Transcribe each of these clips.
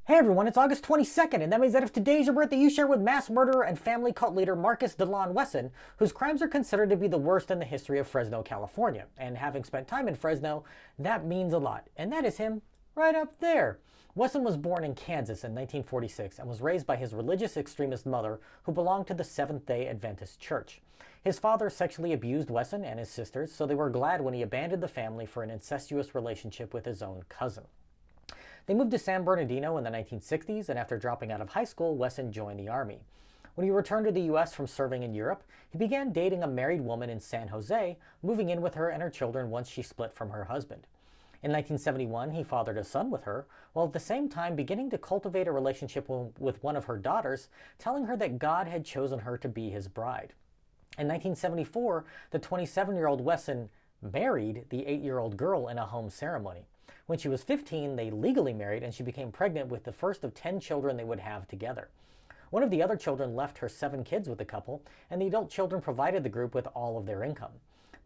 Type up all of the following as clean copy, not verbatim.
Hey everyone, it's August 22nd, and that means that if today's your birthday, you share with mass murderer and family cult leader Marcus Delon Wesson, whose crimes are considered to be the worst in the history of Fresno, California. And having spent time in Fresno, that means a lot. And that is him right up there. Wesson was born in Kansas in 1946 and was raised by his religious extremist mother, who belonged to the Seventh-day Adventist Church. His father sexually abused Wesson and his sisters, so they were glad when he abandoned the family for an incestuous relationship with his own cousin. They moved to San Bernardino in the 1960s, and after dropping out of high school, Wesson joined the Army. When he returned to the U.S. from serving in Europe, he began dating a married woman in San Jose, moving in with her and her children once she split from her husband. In 1971, he fathered a son with her, while at the same time beginning to cultivate a relationship with one of her daughters, telling her that God had chosen her to be his bride. In 1974, the 27-year-old Wesson married the 8-year-old girl in a home ceremony. When she was 15, they legally married, and she became pregnant with the first of 10 children they would have together. One of the other children left her 7 kids with the couple, and the adult children provided the group with all of their income.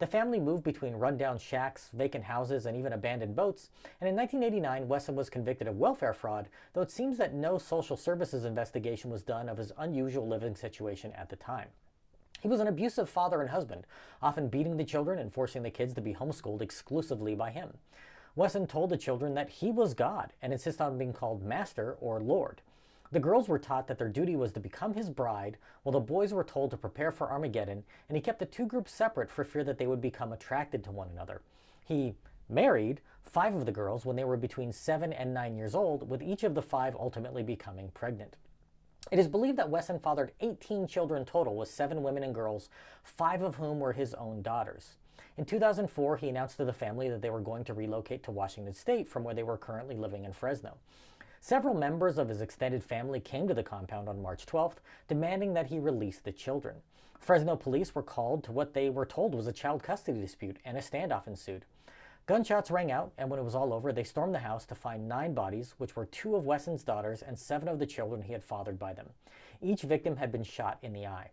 The family moved between rundown shacks, vacant houses, and even abandoned boats, and in 1989, Wesson was convicted of welfare fraud, though it seems that no social services investigation was done of his unusual living situation at the time. He was an abusive father and husband, often beating the children and forcing the kids to be homeschooled exclusively by him. Wesson told the children that he was God and insisted on being called Master or Lord. The girls were taught that their duty was to become his bride, while the boys were told to prepare for Armageddon, and he kept the two groups separate for fear that they would become attracted to one another. He married 5 of the girls when they were between 7 and 9 years old, with each of the 5 ultimately becoming pregnant. It is believed that Wesson fathered 18 children total, with 7 women and girls, 5 of whom were his own daughters. In 2004, he announced to the family that they were going to relocate to Washington State from where they were currently living in Fresno. Several members of his extended family came to the compound on March 12th, demanding that he release the children. Fresno police were called to what they were told was a child custody dispute, and a standoff ensued. Gunshots rang out, and when it was all over, they stormed the house to find 9 bodies, which were 2 of Wesson's daughters and 7 of the children he had fathered by them. Each victim had been shot in the eye.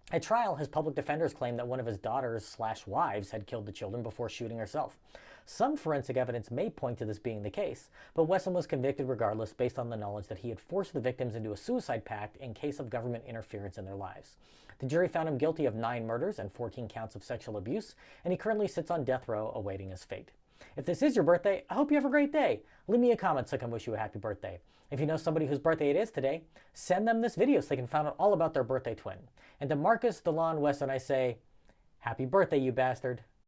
At trial, his public defenders claimed that one of his daughters/wives had killed the children before shooting herself. Some forensic evidence may point to this being the case, but Wesson was convicted regardless based on the knowledge that he had forced the victims into a suicide pact in case of government interference in their lives. The jury found him guilty of 9 murders and 14 counts of sexual abuse, and he currently sits on death row awaiting his fate. If this is your birthday, I hope you have a great day. Leave me a comment so I can wish you a happy birthday. If you know somebody whose birthday it is today, send them this video so they can find out all about their birthday twin. And to Marcus Delon Wesson, I say, happy birthday, you bastard.